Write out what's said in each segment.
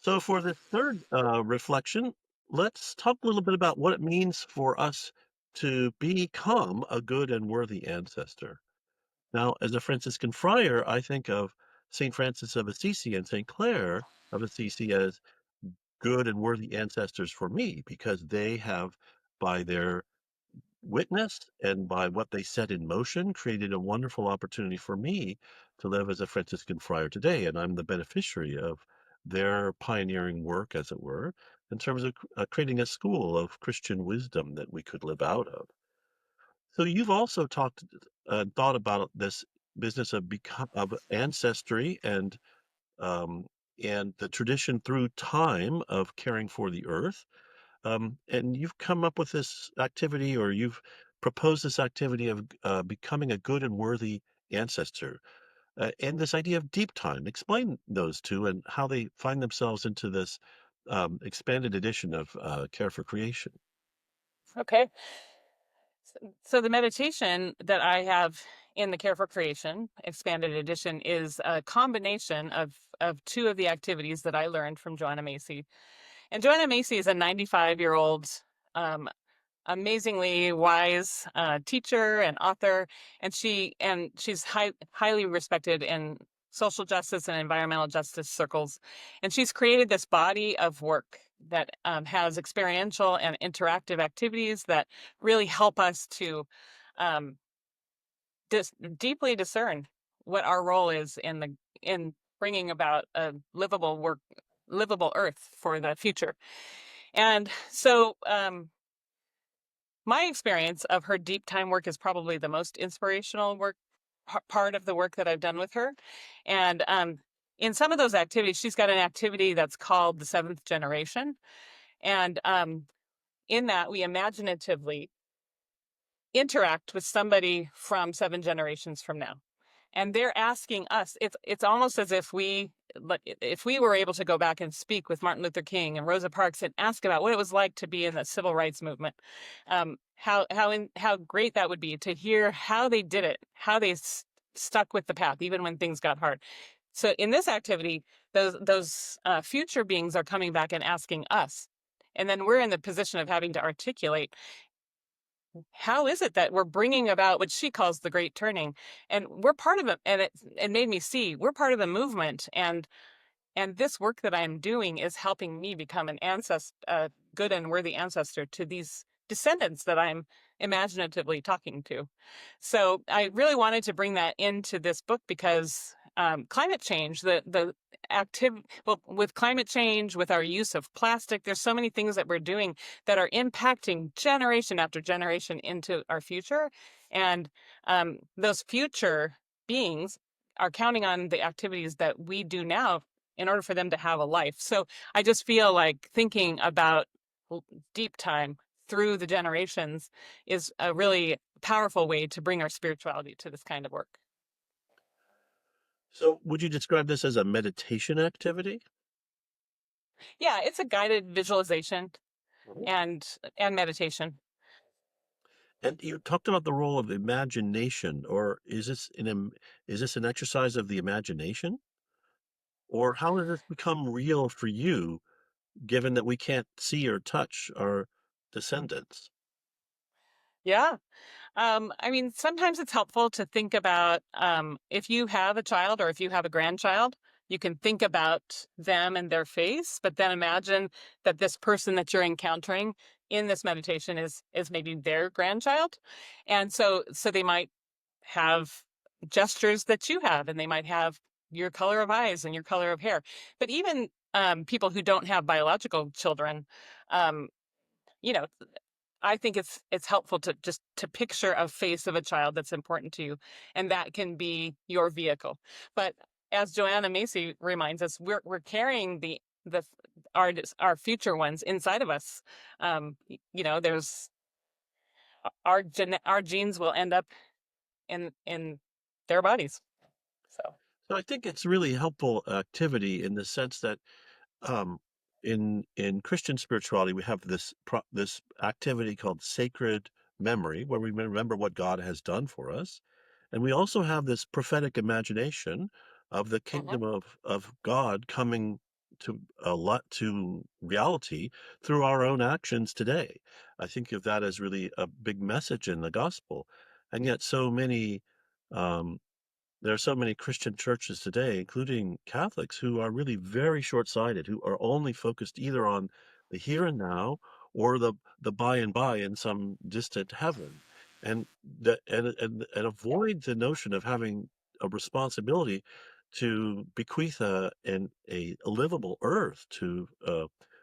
So, for the third reflection, let's talk a little bit about what it means for us to become a good and worthy ancestor. Now, as a Franciscan friar, I think of St. Francis of Assisi and St. Clare of Assisi as good and worthy ancestors for me because they have, by their witness and by what they set in motion, created a wonderful opportunity for me to live as a Franciscan friar today. And I'm the beneficiary of their pioneering work, as it were, in terms of creating a school of Christian wisdom that we could live out of. So you've also thought about this business of of ancestry um, and the tradition through time of caring for the earth. And you've come up with this activity, or you've proposed this activity of becoming a good and worthy ancestor, and this idea of deep time. Explain those two and how they find themselves into this expanded edition of Care for Creation. Okay. So the meditation that I have in the Care for Creation expanded edition is a combination of two of the activities that I learned from Joanna Macy. And Joanna Macy is a 95-year-old um, amazingly wise teacher and author, and she's highly respected in social justice and environmental justice circles. And she's created this body of work that has experiential and interactive activities that really help us to um, deeply discern what our role is in bringing about a livable earth for the future. And so my experience of her deep time work is probably the most inspirational part of the work that I've done with her. And in some of those activities, she's got an activity that's called the seventh generation. And in that, we imaginatively interact with somebody from 7 generations from now. And they're asking us, it's almost as if we were able to go back and speak with Martin Luther King and Rosa Parks and ask about what it was like to be in the civil rights movement, how great that would be to hear how they did it, how they stuck with the path even when things got hard. So in this activity, those future beings are coming back and asking us, and then we're in the position of having to articulate how is it that we're bringing about what she calls the great turning, and we're part of it. And it made me see we're part of the movement, and this work that I'm doing is helping me become an ancestor, good and worthy ancestor to these descendants that I'm imaginatively talking to. So I really wanted to bring that into this book because climate change, the active well, with climate change, with our use of plastic, there's so many things that we're doing that are impacting generation after generation into our future, and those future beings are counting on the activities that we do now in order for them to have a life. So I just feel like thinking about deep time through the generations is a really powerful way to bring our spirituality to this kind of work. So, would you describe this as a meditation activity? Yeah, it's a guided visualization Mhm. and and meditation. And you talked about the role of imagination, or is this an exercise of the imagination? Or how does this become real for you, given that we can't see or touch our descendants? Yeah. I mean, sometimes it's helpful to think about if you have a child or if you have a grandchild, you can think about them and their face, but then imagine that this person that you're encountering in this meditation is maybe their grandchild. And so they might have gestures that you have, and they might have your color of eyes and your color of hair. But even people who don't have biological children, um, you know, I think it's helpful to just to picture a face of a child that's important to you, and that can be your vehicle. But as Joanna Macy reminds us, we're carrying the our future ones inside of us. There's our genes will end up in their bodies. So So I think it's really helpful activity in the sense that um, in Christian spirituality we have this activity called sacred memory, where we remember what God has done for us, and we also have this prophetic imagination of the mhm. kingdom of God coming to a lot to reality through our own actions today. I think of that as really a big message in the gospel, and yet um, there are so many Christian churches today, including Catholics, who are really very short-sighted, who are only focused either on the here and now or the by and by in some distant heaven, and and avoid the notion of having a responsibility to bequeath a livable earth to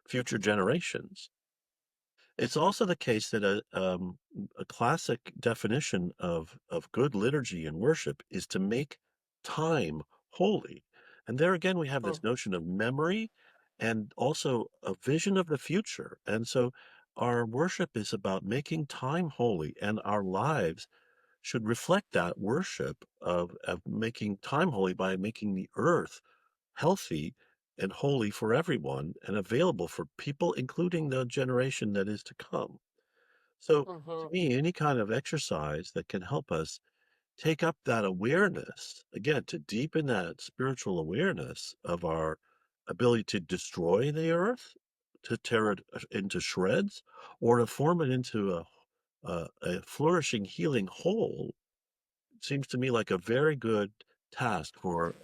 future generations. It's also the case that a classic definition of good liturgy and worship is to make time holy. And there again, we have Mm. this notion of memory and also a vision of the future. And so our worship is about making time holy, and our lives should reflect that worship of making time holy by making the earth healthy and holy for everyone and available for people, including the generation that is to come. So, to Mhm. me, any kind of exercise that can help us take up that awareness, again, to deepen that spiritual awareness of our ability to destroy the earth, to tear it into shreds, or to form it into a flourishing, healing whole, seems to me like a very good task for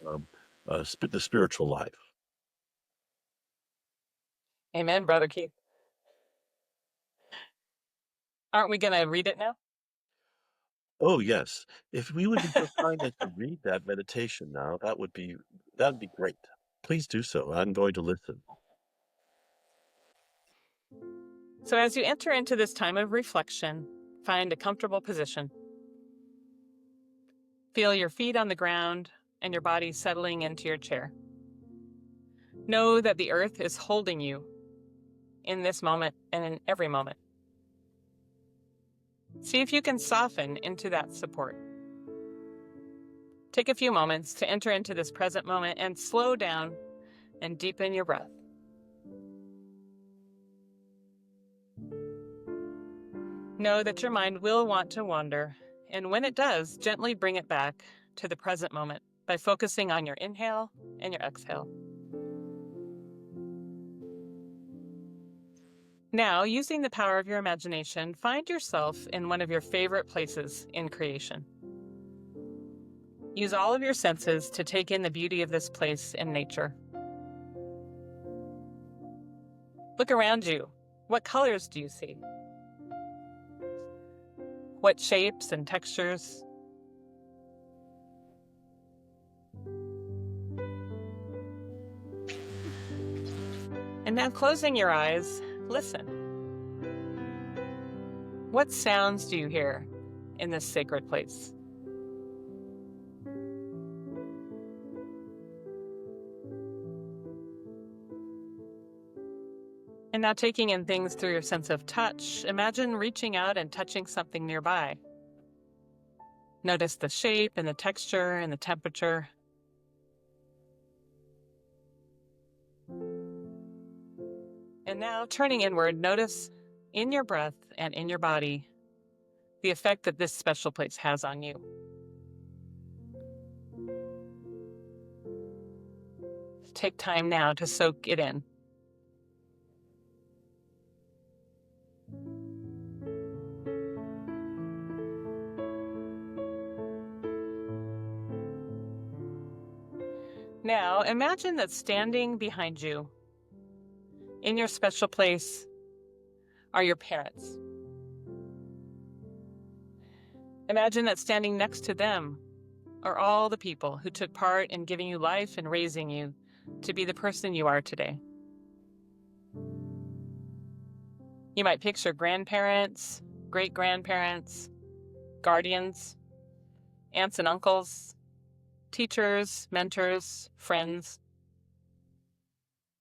the spiritual life. Amen, Brother Keith. Aren't we going to read it now? Oh, yes. If we would be so kind as to read that meditation now, that'd be great. Please do so. I'm going to listen. So, as you enter into this time of reflection, find a comfortable position. Feel your feet on the ground and your body settling into your chair. Know that the earth is holding you in this moment and in every moment. See if you can soften into that support. Take a few moments to enter into this present moment and slow down and deepen your breath. Know that your mind will want to wander, and when it does, gently bring it back to the present moment by focusing on your inhale and your exhale. Now, using the power of your imagination, find yourself in one of your favorite places in creation. Use all of your senses to take in the beauty of this place in nature. Look around you. What colors do you see? What shapes and textures? And now, closing your eyes, listen. What sounds do you hear in this sacred place? And now, taking in things through your sense of touch, imagine reaching out and touching something nearby. Notice the shape and the texture and the temperature. And now, turning inward, notice in your breath and in your body the effect that this special place has on you. Take time now to soak it in. Now, imagine that standing behind you in your special place are your parents. Imagine that standing next to them are all the people who took part in giving you life and raising you to be the person you are today. You might picture grandparents, great-grandparents, guardians, aunts and uncles, teachers, mentors, friends.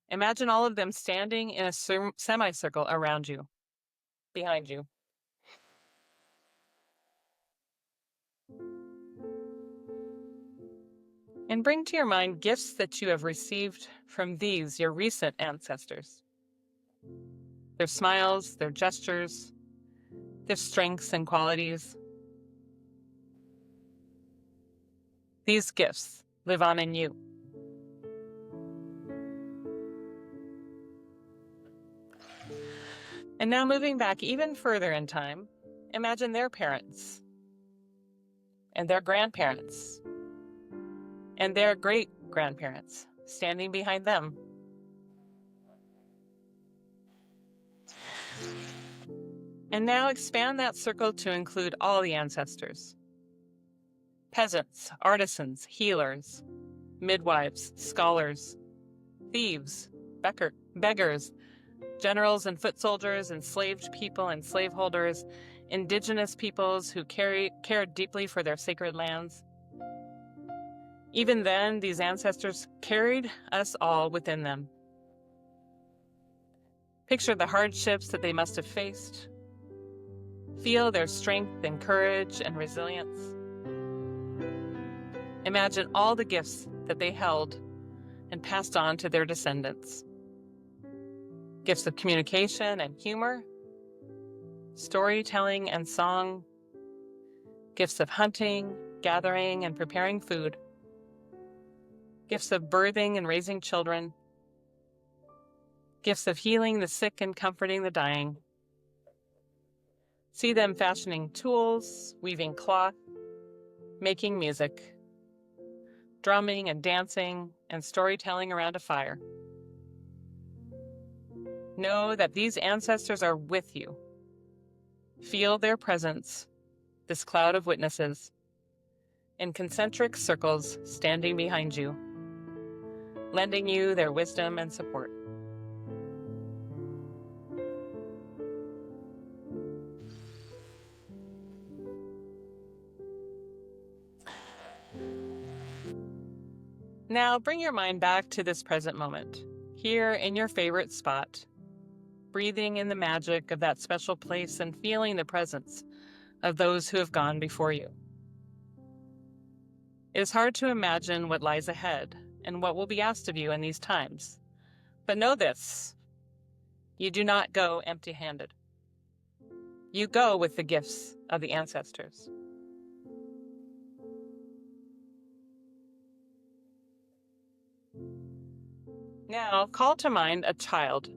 Imagine all of them standing in a semicircle around you, behind you. And bring to your mind gifts that you have received from these, your recent ancestors. Their smiles, their gestures, their strengths and qualities. These gifts live on in you. And now moving back even further in time, imagine their parents and their grandparents and their great-grandparents standing behind them. And now expand that circle to include all the ancestors. Peasants, artisans, healers, midwives, scholars, thieves, beggars, generals and foot soldiers, enslaved people and slaveholders, indigenous peoples who cared deeply for their sacred lands. Even then, these ancestors carried us all within them. Picture the hardships that they must have faced. Feel their strength and courage and resilience. Imagine all the gifts that they held and passed on to their descendants. Gifts of communication and humor, storytelling and song, gifts of hunting, gathering, and preparing food, gifts of birthing and raising children, gifts of healing the sick and comforting the dying. See them fashioning tools, weaving cloth, making music, drumming and dancing, and storytelling around a fire. Know that these ancestors are with you. Feel their presence, this cloud of witnesses, in concentric circles standing behind you, lending you their wisdom and support. Now bring your mind back to this present moment, here in your favorite spot, breathing in the magic of that special place and feeling the presence of those who have gone before you. It is hard to imagine what lies ahead and what will be asked of you in these times. But know this, you do not go empty-handed. You go with the gifts of the ancestors. Now, call to mind a child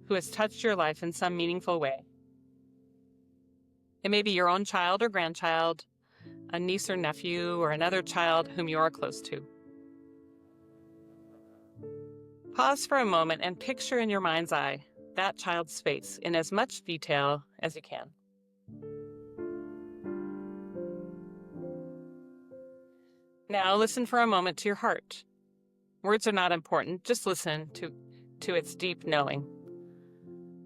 who has touched your life in some meaningful way. It may be your own child or grandchild, a niece or nephew, or another child whom you are close to. Pause for a moment and picture in your mind's eye that child's face in as much detail as you can. Now listen for a moment to your heart. Words are not important, just listen to its deep knowing.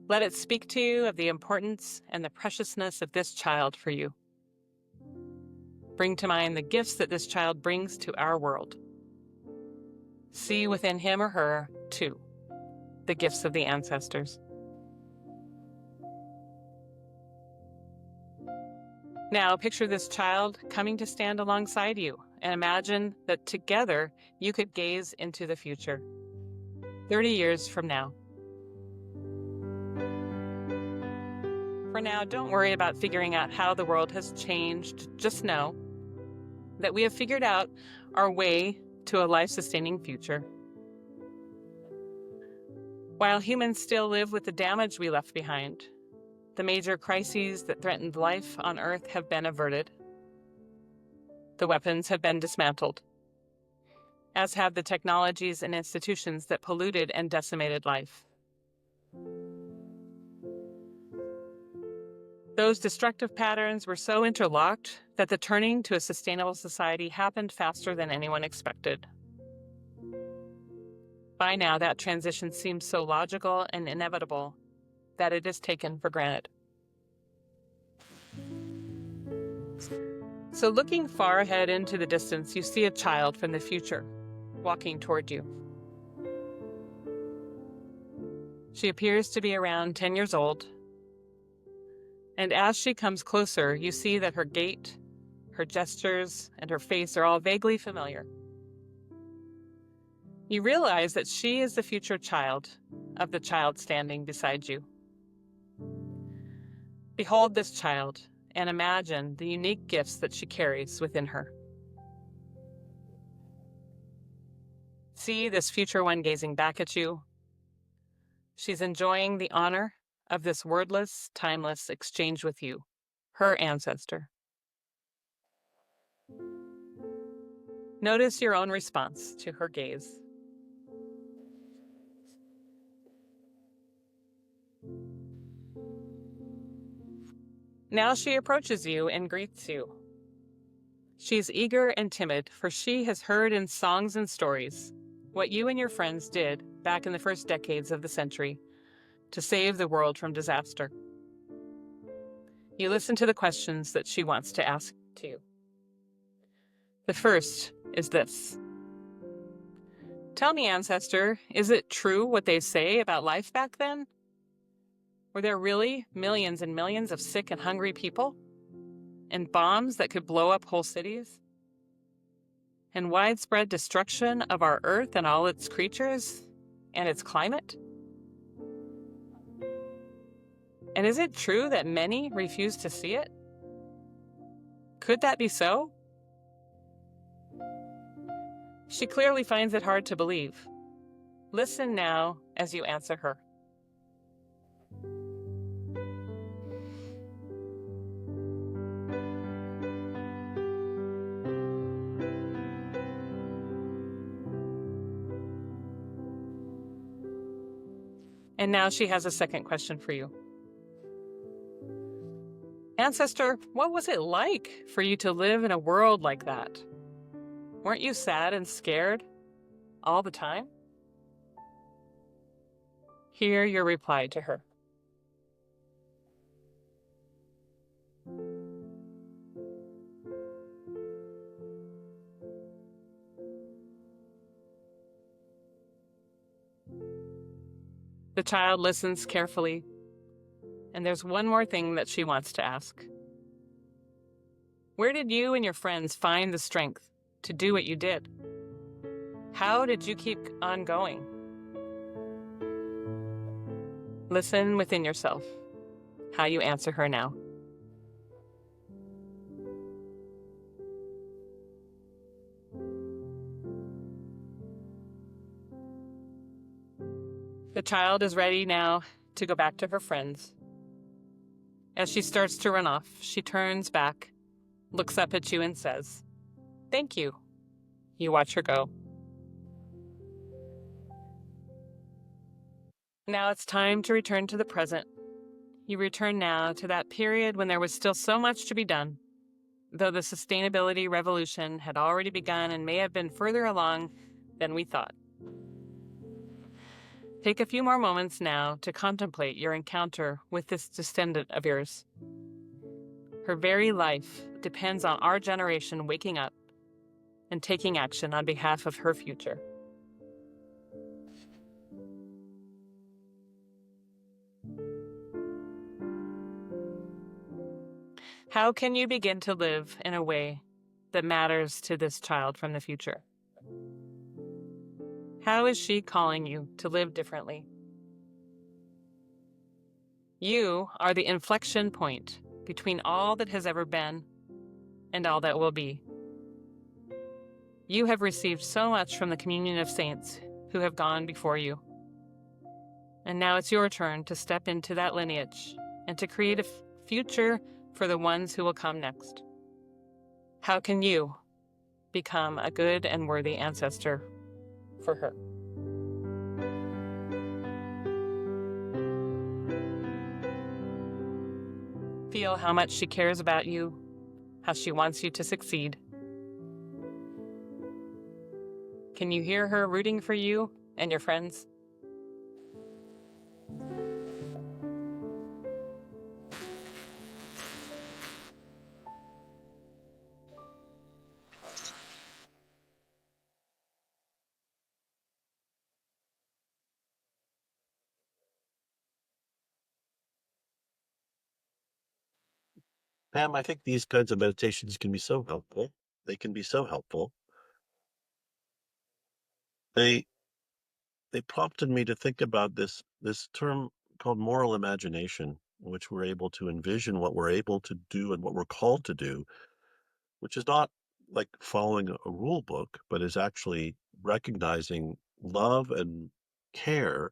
Let it speak to you of the importance and the preciousness of this child for you. Bring to mind the gifts that this child brings to our world. See within him or her, too, the gifts of the ancestors. Now picture this child coming to stand alongside you and imagine that together you could gaze into the future, 30 years from now. For now, don't worry about figuring out how the world has changed. Just know that we have figured out our way to a life-sustaining future. While humans still live with the damage we left behind, the major crises that threatened life on Earth have been averted. The weapons have been dismantled, as have the technologies and institutions that polluted and decimated life. Those destructive patterns were so interlocked that the turning to a sustainable society happened faster than anyone expected. By now, that transition seems so logical and inevitable that it is taken for granted. So looking far ahead into the distance, you see a child from the future walking toward you. She appears to be around 10 years old. And as she comes closer, you see that her gait, her gestures, and her face are all vaguely familiar. You realize that she is the future child of the child standing beside you. Behold this child and imagine the unique gifts that she carries within her. See this future one gazing back at you. She's enjoying the honor of this wordless, timeless exchange with you, her ancestor. Notice your own response to her gaze. Now she approaches you and greets you. She is eager and timid, for she has heard in songs and stories what you and your friends did back in the first decades of the century to save the world from disaster. You listen to the questions that she wants to ask to you. The first is this. Tell me, ancestor, is it true what they say about life back then? Were there really millions and millions of sick and hungry people? And bombs that could blow up whole cities? And widespread destruction of our earth and all its creatures and its climate? And is it true that many refuse to see it? Could that be so? She clearly finds it hard to believe. Listen now as you answer her. And now she has a second question for you. Ancestor, what was it like for you to live in a world like that? Weren't you sad and scared all the time? Hear your reply to her. The child listens carefully, and there's one more thing that she wants to ask. Where did you and your friends find the strength to do what you did? How did you keep on going? Listen within yourself, how you answer her now. The child is ready now to go back to her friends. As she starts to run off, she turns back, looks up at you and says, "Thank you." You watch her go. Now it's time to return to the present. You return now to that period when there was still so much to be done, though the sustainability revolution had already begun and may have been further along than we thought. Take a few more moments now to contemplate your encounter with this descendant of yours. Her very life depends on our generation waking up and taking action on behalf of her future. How can you begin to live in a way that matters to this child from the future? How is she calling you to live differently? You are the inflection point between all that has ever been and all that will be. You have received so much from the communion of saints who have gone before you. And now it's your turn to step into that lineage and to create a future for the ones who will come next. How can you become a good and worthy ancestor for her? Feel how much she cares about you, how she wants you to succeed. Can you hear her rooting for you and your friends? Pam, I think these kinds of meditations can be so helpful. They can be so helpful. They they prompted me to think about this term called moral imagination, in which we're able to envision what we're able to do and what we're called to do, which is not like following a rule book, but is actually recognizing love and care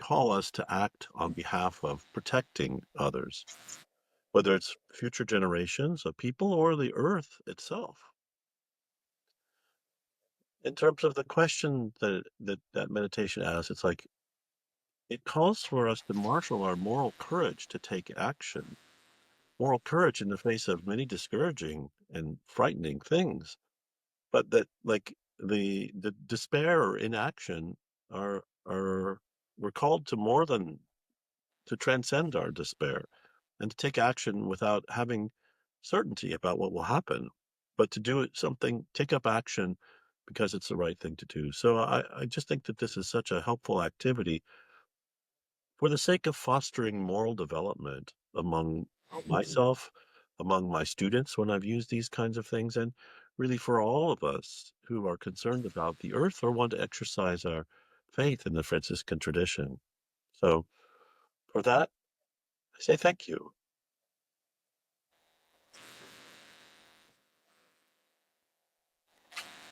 call us to act on behalf of protecting others, whether it's future generations of people or the earth itself. In terms of the question that meditation asks, it's like it calls for us to marshal our moral courage to take action, moral courage in the face of many discouraging and frightening things, but that like the despair or inaction are we're called to more than to transcend our despair and to take action without having certainty about what will happen, but to do it something, take up action because it's the right thing to do. So I just think that this is such a helpful activity for the sake of fostering moral development among myself, among my students when I've used these kinds of things, and really for all of us who are concerned about the earth or want to exercise our faith in the Franciscan tradition. So for that, I say thank you.